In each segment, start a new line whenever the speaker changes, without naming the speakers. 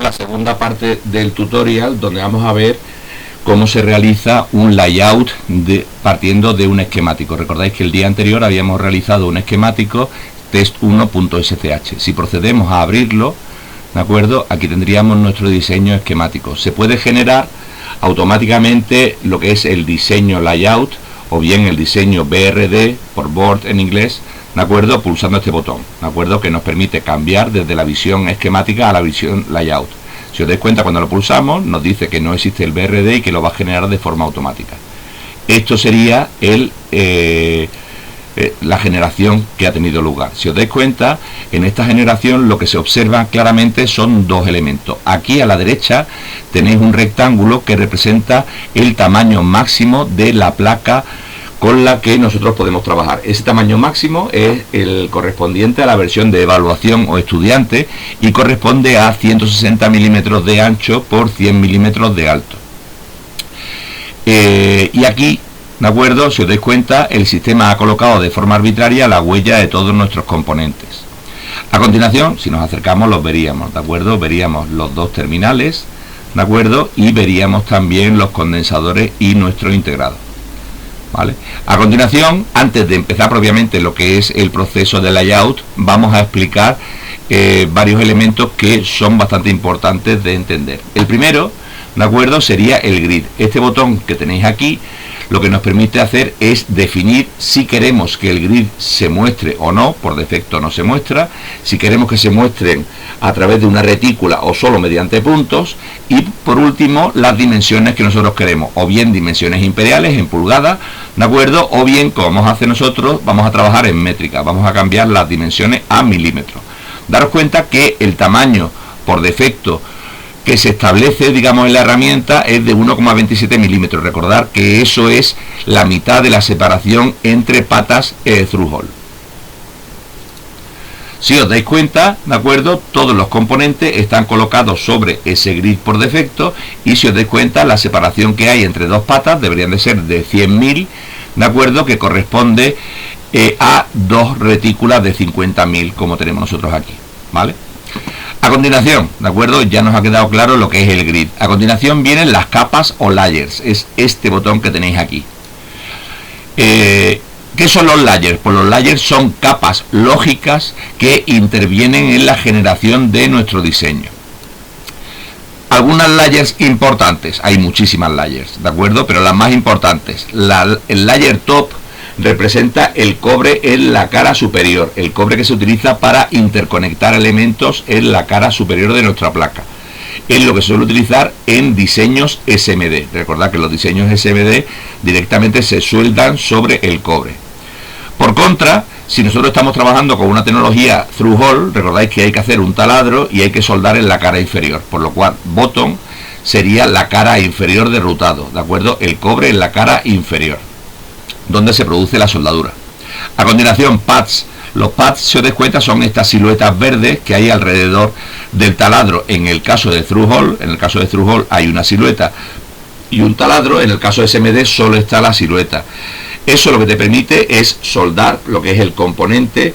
la segunda parte del tutorial, donde vamos a ver cómo se realiza un layout partiendo de un esquemático. Recordáis que el día anterior habíamos realizado un esquemático test1.sch. Si procedemos a abrirlo, ¿de acuerdo? Aquí tendríamos nuestro diseño esquemático. Se puede generar automáticamente lo que es el diseño layout o bien el diseño BRD, por board en inglés, ¿de acuerdo? Pulsando este botón, ¿de acuerdo? Que nos permite cambiar desde la visión esquemática a la visión layout. Si os dais cuenta, cuando lo pulsamos nos dice que no existe el BRD y que lo va a generar de forma automática. Esto sería la generación que ha tenido lugar. Si os dais cuenta, en esta generación lo que se observa claramente son dos elementos. Aquí a la derecha tenéis un rectángulo que representa el tamaño máximo de la placa con la que nosotros podemos trabajar. Ese tamaño máximo es el correspondiente a la versión de evaluación o estudiante y corresponde a 160 milímetros de ancho por 100 milímetros de alto. Y aquí, ¿de acuerdo? Si os dais cuenta, el sistema ha colocado de forma arbitraria la huella de todos nuestros componentes. A continuación, si nos acercamos, los veríamos, ¿de acuerdo? Veríamos los dos terminales, ¿de acuerdo? Y veríamos también los condensadores y nuestro integrado, ¿vale? A continuación, antes de empezar propiamente lo que es el proceso de layout, vamos a explicar varios elementos que son bastante importantes de entender. El primero, ¿de acuerdo?, sería el grid. Este botón que tenéis aquí lo que nos permite hacer es definir si queremos que el grid se muestre o no. Por defecto no se muestra. Si queremos que se muestren a través de una retícula o solo mediante puntos. Y por último, las dimensiones que nosotros queremos, o bien dimensiones imperiales en pulgadas, ¿de acuerdo? O bien, como vamos a hacer nosotros, vamos a trabajar en métrica, vamos a cambiar las dimensiones a milímetros. Daros cuenta que el tamaño por defecto que se establece, digamos, en la herramienta es de 1,27 milímetros. Recordar que eso es la mitad de la separación entre patas through-hole. Si os dais cuenta, ¿de acuerdo?, todos los componentes están colocados sobre ese grid por defecto, y si os dais cuenta, la separación que hay entre dos patas deberían de ser de 100.000, ¿de acuerdo?, que corresponde a dos retículas de 50.000, como tenemos nosotros aquí, ¿vale? A continuación, ¿de acuerdo?, ya nos ha quedado claro lo que es el grid. A continuación vienen las capas o layers, es este botón que tenéis aquí. ¿Qué son los layers? Pues los layers son capas lógicas que intervienen en la generación de nuestro diseño. Algunas layers importantes, hay muchísimas layers, ¿de acuerdo?, pero las más importantes, el layer top representa el cobre en la cara superior, el cobre que se utiliza para interconectar elementos en la cara superior de nuestra placa. Es lo que se suele utilizar en diseños SMD. Recordad que los diseños SMD directamente se sueldan sobre el cobre. Por contra, si nosotros estamos trabajando con una tecnología through-hole, recordáis que hay que hacer un taladro y hay que soldar en la cara inferior, por lo cual bottom sería la cara inferior de rutado, ¿de acuerdo? El cobre en la cara inferior, donde se produce la soldadura. A continuación, pads. Los pads, si os dais cuenta, son estas siluetas verdes que hay alrededor del taladro. En el caso de through-hole, hay una silueta y un taladro. En el caso de SMD solo está la silueta. Eso lo que te permite es soldar lo que es el componente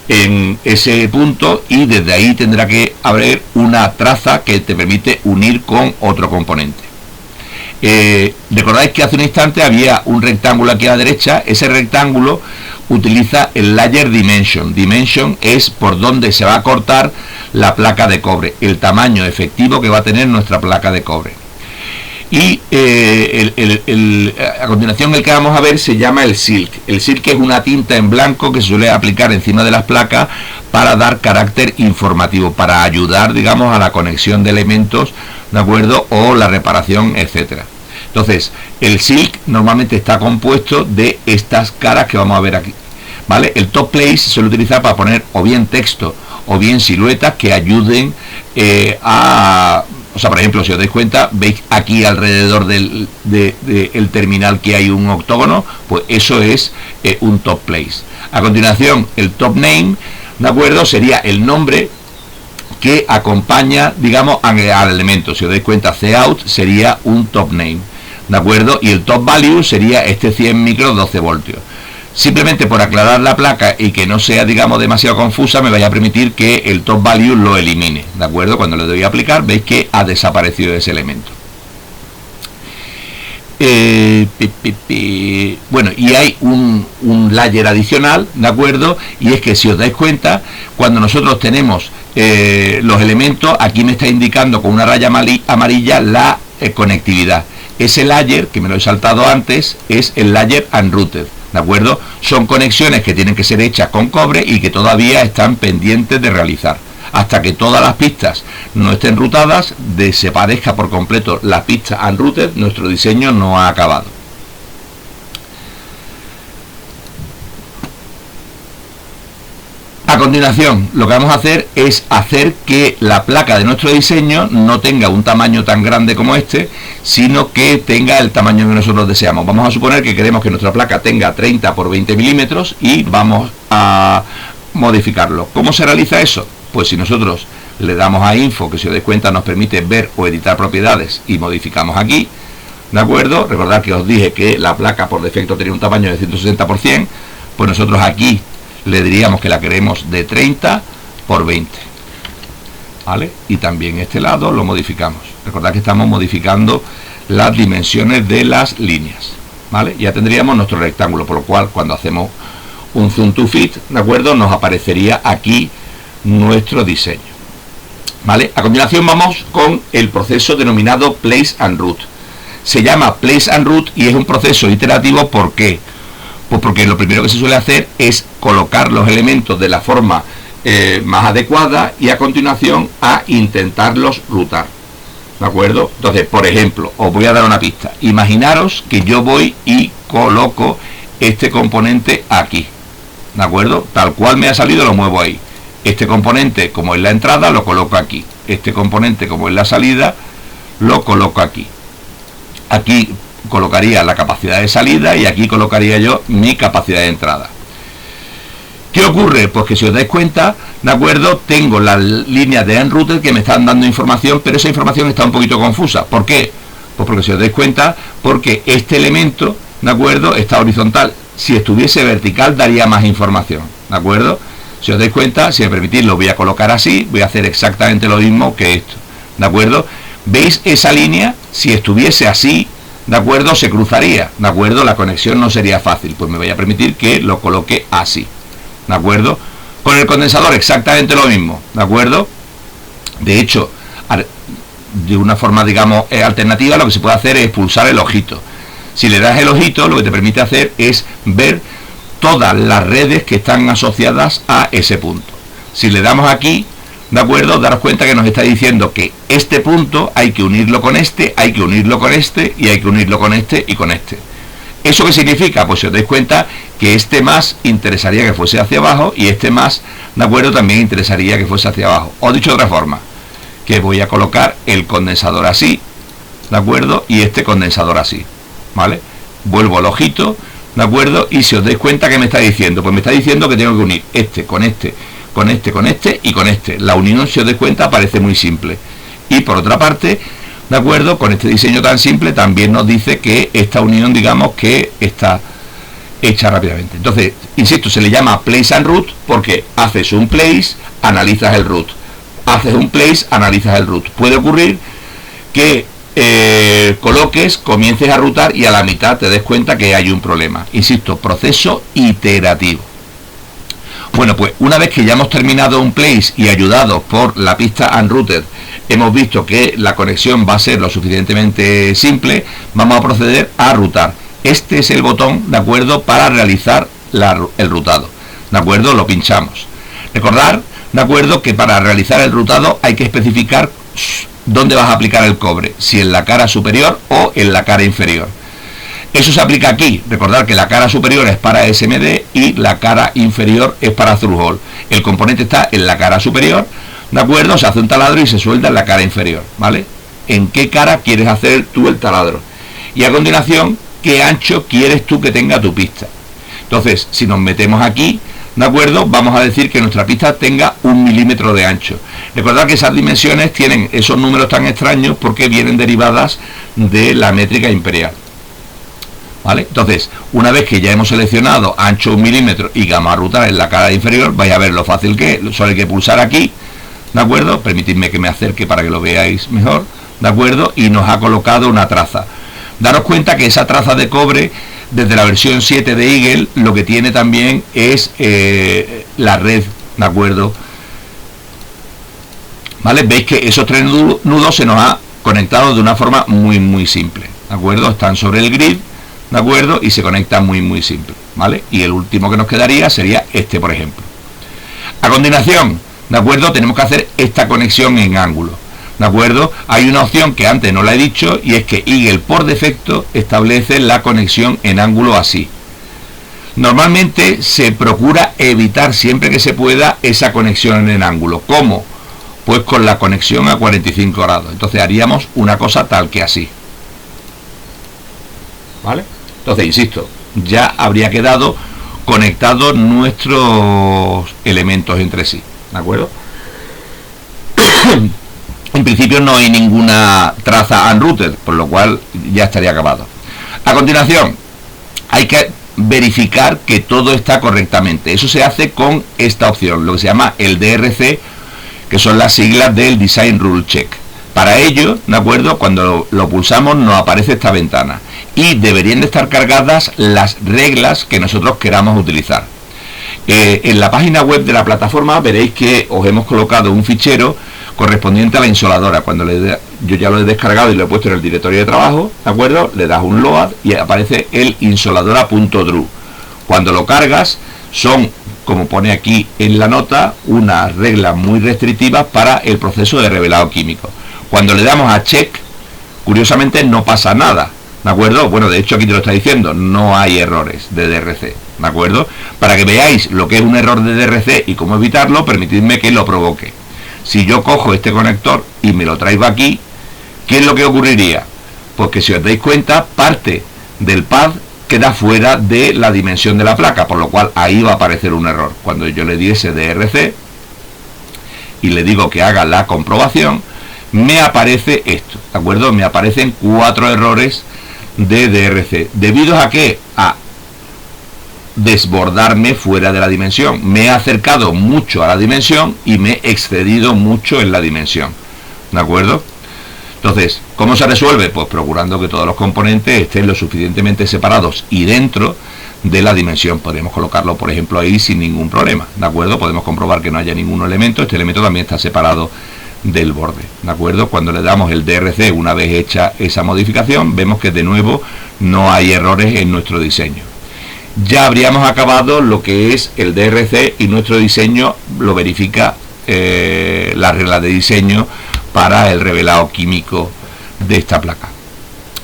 en ese punto, y desde ahí tendrá que haber una traza que te permite unir con otro componente. Recordáis que hace un instante había un rectángulo aquí a la derecha. Ese rectángulo utiliza el layer dimension. Dimension es por donde se va a cortar la placa de cobre, el tamaño efectivo que va a tener nuestra placa de cobre. Y a continuación el que vamos a ver se llama el silk. El silk es una tinta en blanco que se suele aplicar encima de las placas para dar carácter informativo, para ayudar, digamos, a la conexión de elementos, ¿de acuerdo?, o la reparación, etcétera. Entonces, el silk normalmente está compuesto de estas caras que vamos a ver aquí, ¿vale? El top place se suele utilizar para poner o bien texto o bien siluetas que ayuden o sea, por ejemplo, si os dais cuenta, veis aquí alrededor del terminal que hay un octógono, pues eso es un top place. A continuación, el top name, ¿de acuerdo?, sería el nombre que acompaña, digamos, al elemento. Si os dais cuenta, cout sería un top name, ¿de acuerdo? Y el top value sería este 100 micros 12 voltios. Simplemente por aclarar la placa y que no sea, digamos, demasiado confusa, me vaya a permitir que el top value lo elimine, ¿de acuerdo? Cuando le doy a aplicar, veis que ha desaparecido ese elemento. Bueno, y hay un layer adicional, ¿de acuerdo? Y es que si os dais cuenta, cuando nosotros tenemos los elementos, aquí me está indicando con una raya amarilla la conectividad. Ese layer, que me lo he saltado antes, es el layer unrouted, ¿de acuerdo? Son conexiones que tienen que ser hechas con cobre y que todavía están pendientes de realizar. Hasta que todas las pistas no estén rutadas, desaparezca por completo la pista unrouted, nuestro diseño no ha acabado. A continuación, lo que vamos a hacer es hacer que la placa de nuestro diseño no tenga un tamaño tan grande como este, sino que tenga el tamaño que nosotros deseamos. Vamos a suponer que queremos que nuestra placa tenga 30 por 20 milímetros y vamos a modificarlo. ¿Cómo se realiza eso? Pues si nosotros le damos a info, que si os dais cuenta nos permite ver o editar propiedades, y modificamos aquí, ¿de acuerdo? Recordad que os dije que la placa por defecto tenía un tamaño de 160 por 100, pues nosotros aquí le diríamos que la queremos de 30 por 20, ¿vale? Y también este lado lo modificamos. Recordad que estamos modificando las dimensiones de las líneas, ¿vale? Ya tendríamos nuestro rectángulo, por lo cual cuando hacemos un zoom to fit, ¿de acuerdo? Nos aparecería aquí nuestro diseño, ¿vale? A continuación vamos con el proceso denominado Place and Route. Se llama Place and Route y es un proceso iterativo. ¿Por qué? Pues porque lo primero que se suele hacer es colocar los elementos de la forma más adecuada y a continuación a intentarlos rutar, ¿de acuerdo? Entonces, por ejemplo, os voy a dar una pista. Imaginaros que yo voy y coloco este componente aquí, ¿de acuerdo? Tal cual me ha salido lo muevo ahí. Este componente, como es la entrada, lo coloco aquí. Este componente, como es la salida, lo coloco aquí. Aquí colocaría la capacidad de salida y aquí colocaría yo mi capacidad de entrada. ¿Qué ocurre? Pues que si os dais cuenta, ¿de acuerdo? Tengo las líneas de unrouted que me están dando información, pero esa información está un poquito confusa. ¿Por qué? Pues porque si os dais cuenta, porque este elemento, ¿de acuerdo?, está horizontal. Si estuviese vertical daría más información, ¿de acuerdo? Si os dais cuenta, si me permitís, lo voy a colocar así, voy a hacer exactamente lo mismo que esto, ¿de acuerdo? ¿Veis esa línea? Si estuviese así, ¿de acuerdo?, se cruzaría, ¿de acuerdo? La conexión no sería fácil, pues me voy a permitir que lo coloque así, ¿de acuerdo? Con el condensador exactamente lo mismo, ¿de acuerdo? De hecho, de una forma, digamos, alternativa, lo que se puede hacer es pulsar el ojito. Si le das el ojito, lo que te permite hacer es ver todas las redes que están asociadas a ese punto. Si le damos aquí, ¿de acuerdo?, daros cuenta que nos está diciendo que este punto hay que unirlo con este, hay que unirlo con este, y hay que unirlo con este y con este. ¿Eso qué significa? Pues si os dais cuenta que este más interesaría que fuese hacia abajo y este más, ¿de acuerdo?, también interesaría que fuese hacia abajo. O dicho de otra forma, que voy a colocar el condensador así, ¿de acuerdo?, y este condensador así, ¿vale? Vuelvo al ojito, ¿de acuerdo? Y si os dais cuenta, ¿qué me está diciendo? Pues me está diciendo que tengo que unir este con este, con este, con este y con este. La unión, si os dais cuenta, parece muy simple. Y por otra parte, ¿de acuerdo?, con este diseño tan simple también nos dice que esta unión, digamos, que está hecha rápidamente. Entonces, insisto, se le llama Place and Route porque haces un place, analizas el route. Haces un place, analizas el route. Puede ocurrir que coloques, comiences a rutar y a la mitad te des cuenta que hay un problema. Insisto, proceso iterativo. Bueno, pues una vez que ya hemos terminado un place y ayudados por la pista unrouted, hemos visto que la conexión va a ser lo suficientemente simple, vamos a proceder a rutar. Este es el botón, ¿de acuerdo?, para realizar el rutado, ¿de acuerdo? Lo pinchamos. Recordar, ¿de acuerdo?, que para realizar el rutado hay que especificar dónde vas a aplicar el cobre, si en la cara superior o en la cara inferior. Eso se aplica aquí. Recordad que la cara superior es para SMD y la cara inferior es para through-hole. El componente está en la cara superior, ¿de acuerdo? Se hace un taladro y se suelta en la cara inferior, ¿vale? ¿En qué cara quieres hacer tú el taladro? Y a continuación, ¿qué ancho quieres tú que tenga tu pista? Entonces, si nos metemos aquí, ¿de acuerdo?, vamos a decir que nuestra pista tenga 1 milímetro de ancho. Recordad que esas dimensiones tienen esos números tan extraños porque vienen derivadas de la métrica imperial. ¿vale? Entonces, una vez que ya hemos seleccionado ancho 1 milímetro y gama ruta en la cara inferior, vais a ver lo fácil que es. Solo hay que pulsar aquí, ¿de acuerdo? Permitidme que me acerque para que lo veáis mejor, ¿de acuerdo? Y nos ha colocado una traza. Daros cuenta que esa traza de cobre, desde la versión 7 de Eagle, lo que tiene también es la red, ¿de acuerdo? ¿Vale? Veis que esos 3 nudos se nos ha conectado de una forma muy simple, ¿de acuerdo? Están sobre el grid, ¿de acuerdo? Y se conecta muy simple, ¿vale? Y el último que nos quedaría sería este, por ejemplo. A continuación, ¿de acuerdo? Tenemos que hacer esta conexión en ángulo, ¿de acuerdo? Hay una opción que antes no la he dicho, y es que Eagle por defecto establece la conexión en ángulo así. Normalmente se procura evitar siempre que se pueda esa conexión en ángulo. ¿Cómo? Pues con la conexión a 45 grados. Entonces haríamos una cosa tal que así, ¿vale? Entonces, insisto, ya habría quedado conectados nuestros elementos entre sí, ¿de acuerdo? En principio no hay ninguna traza unrouted, por lo cual ya estaría acabado. A continuación, hay que verificar que todo está correctamente. Eso se hace con esta opción, lo que se llama el DRC, que son las siglas del Design Rule Check. Para ello, ¿de acuerdo? Cuando lo pulsamos nos aparece esta ventana y deberían de estar cargadas las reglas que nosotros queramos utilizar. En la página web de la plataforma veréis que os hemos colocado un fichero correspondiente a la insoladora. Cuando yo ya lo he descargado y lo he puesto en el directorio de trabajo, ¿de acuerdo? Le das un load y aparece el insoladora.dru. Cuando lo cargas, son, como pone aquí en la nota, unas reglas muy restrictivas para el proceso de revelado químico. Cuando le damos a check, curiosamente no pasa nada, ¿de acuerdo? Bueno, de hecho aquí te lo está diciendo, no hay errores de DRC, ¿de acuerdo? Para que veáis lo que es un error de DRC y cómo evitarlo, permitidme que lo provoque. Si yo cojo este conector y me lo traigo aquí, ¿qué es lo que ocurriría? Pues que si os dais cuenta, parte del pad queda fuera de la dimensión de la placa, por lo cual ahí va a aparecer un error. Cuando yo le diese DRC y le digo que haga la comprobación, me aparece esto, ¿de acuerdo? Me aparecen 4 errores de DRC. ¿Debido a qué? A desbordarme fuera de la dimensión. Me he acercado mucho a la dimensión y me he excedido mucho en la dimensión, ¿de acuerdo? Entonces, ¿cómo se resuelve? Pues procurando que todos los componentes estén lo suficientemente separados y dentro de la dimensión. Podemos colocarlo, por ejemplo, ahí sin ningún problema, ¿de acuerdo? Podemos comprobar que no haya ningún elemento. Este elemento también está separado del borde, ¿de acuerdo? Cuando le damos el DRC, una vez hecha esa modificación, vemos que de nuevo no hay errores en nuestro diseño. Ya habríamos acabado lo que es el DRC y nuestro diseño lo verifica la regla de diseño para el revelado químico de esta placa.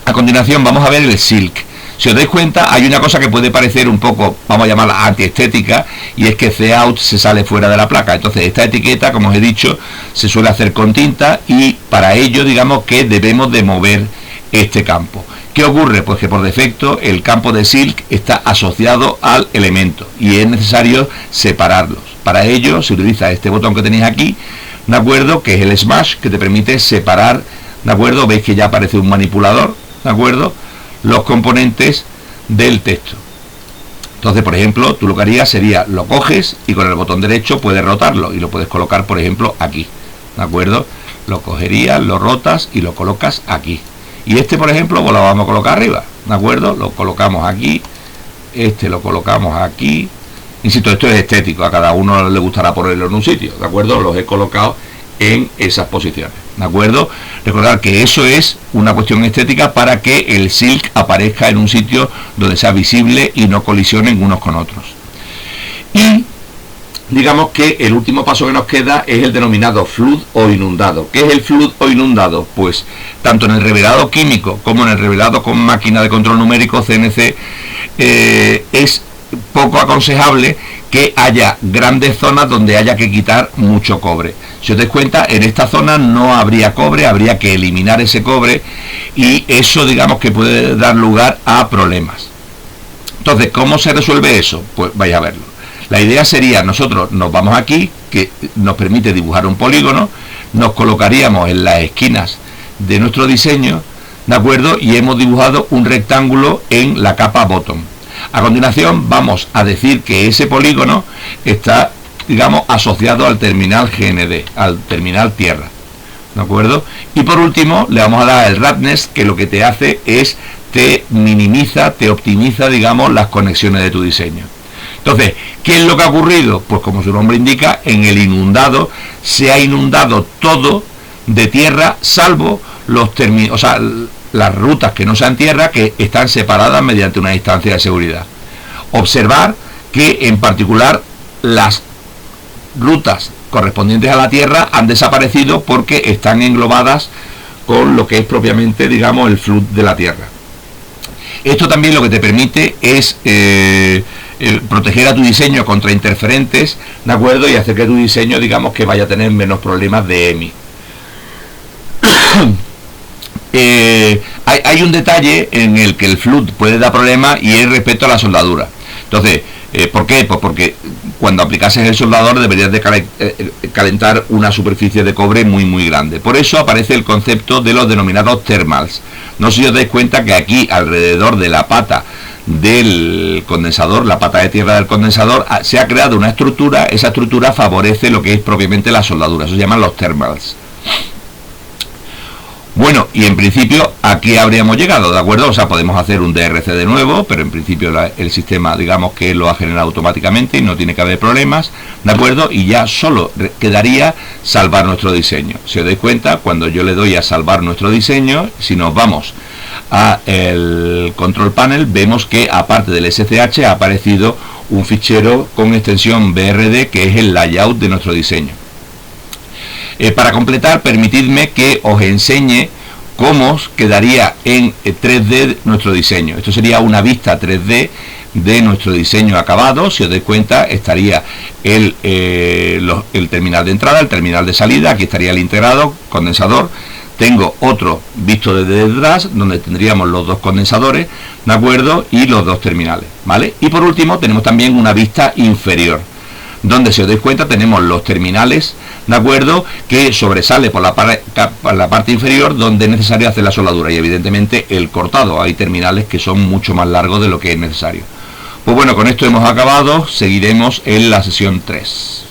A continuación vamos a ver el silk. Si os dais cuenta, hay una cosa que puede parecer un poco, vamos a llamarla antiestética, y es que Cout se sale fuera de la placa. Entonces esta etiqueta, como os he dicho, se suele hacer con tinta, y para ello digamos que debemos de mover este campo. ¿Qué ocurre? Pues que por defecto el campo de silk está asociado al elemento y es necesario separarlos. Para ello se utiliza este botón que tenéis aquí, ¿de acuerdo? Que es el Smash, que te permite separar, ¿de acuerdo? Veis que ya aparece un manipulador, ¿de acuerdo? Los componentes del texto. Entonces, por ejemplo, tú lo que harías sería, lo coges y con el botón derecho puedes rotarlo y lo puedes colocar, por ejemplo, aquí, ¿de acuerdo? Lo cogerías, lo rotas y lo colocas aquí. Y este, por ejemplo, pues lo vamos a colocar arriba, ¿de acuerdo? Lo colocamos aquí, este lo colocamos aquí. Insisto, esto es estético, a cada uno le gustará ponerlo en un sitio, ¿de acuerdo? Los he colocado en esas posiciones, ¿de acuerdo? Recordad que eso es una cuestión estética para que el silk aparezca en un sitio donde sea visible y no colisionen unos con otros. Y digamos que el último paso que nos queda es el denominado flood o inundado. ¿Qué es el flood o inundado? Pues tanto en el revelado químico como en el revelado con máquina de control numérico CNC es poco aconsejable que haya grandes zonas donde haya que quitar mucho cobre. Si os dais cuenta, en esta zona no habría cobre, habría que eliminar ese cobre y eso digamos que puede dar lugar a problemas. Entonces, ¿cómo se resuelve eso? Pues vais a verlo. La idea sería, nosotros nos vamos aquí, que nos permite dibujar un polígono, nos colocaríamos en las esquinas de nuestro diseño, ¿de acuerdo? Y hemos dibujado un rectángulo en la capa bottom. A continuación vamos a decir que ese polígono está, digamos, asociado al terminal GND, al terminal tierra, ¿de acuerdo? Y por último le vamos a dar el roughness, que lo que te hace es te minimiza, te optimiza, digamos, las conexiones de tu diseño. Entonces, ¿qué es lo que ha ocurrido? Pues como su nombre indica, en el inundado se ha inundado todo de tierra, salvo los términos, o sea, las rutas que no sean tierra, que están separadas mediante una distancia de seguridad. Observar que en particular las rutas correspondientes a la tierra han desaparecido porque están englobadas con lo que es propiamente, digamos, el flood de la tierra. Esto también lo que te permite es proteger a tu diseño contra interferentes, ¿de acuerdo? Y hacer que tu diseño, digamos, que vaya a tener menos problemas de EMI. Hay un detalle en el que el flood puede dar problemas y es respecto a la soldadura. Entonces, ¿por qué? Pues porque cuando aplicases el soldador deberías de calentar una superficie de cobre muy grande. Por eso aparece el concepto de los denominados thermals. No sé si os dais cuenta que aquí alrededor de la pata del condensador, la pata de tierra del condensador, se ha creado una estructura. Esa estructura favorece lo que es propiamente la soldadura. Eso se llaman los thermals. Bueno, y en principio aquí habríamos llegado, ¿de acuerdo? O sea, podemos hacer un DRC de nuevo, pero en principio el sistema, digamos que lo ha generado automáticamente y no tiene que haber problemas, ¿de acuerdo? Y ya solo quedaría salvar nuestro diseño. Si os dais cuenta, cuando yo le doy a salvar nuestro diseño, si nos vamos a el control panel, vemos que aparte del SCH ha aparecido un fichero con extensión BRD, que es el layout de nuestro diseño. Para completar, permitidme que os enseñe cómo quedaría en 3D nuestro diseño. Esto sería una vista 3D de nuestro diseño acabado. Si os dais cuenta, estaría el terminal de entrada, el terminal de salida. Aquí estaría el integrado, condensador. Tengo otro visto desde detrás, donde tendríamos los dos condensadores, ¿de acuerdo? Y los dos terminales, ¿vale? Y por último, tenemos también una vista inferior, donde, si os dais cuenta, tenemos los terminales, ¿de acuerdo?, que sobresale por la parte inferior, donde es necesario hacer la soldadura, y evidentemente el cortado. Hay terminales que son mucho más largos de lo que es necesario. Pues bueno, con esto hemos acabado. Seguiremos en la sesión 3.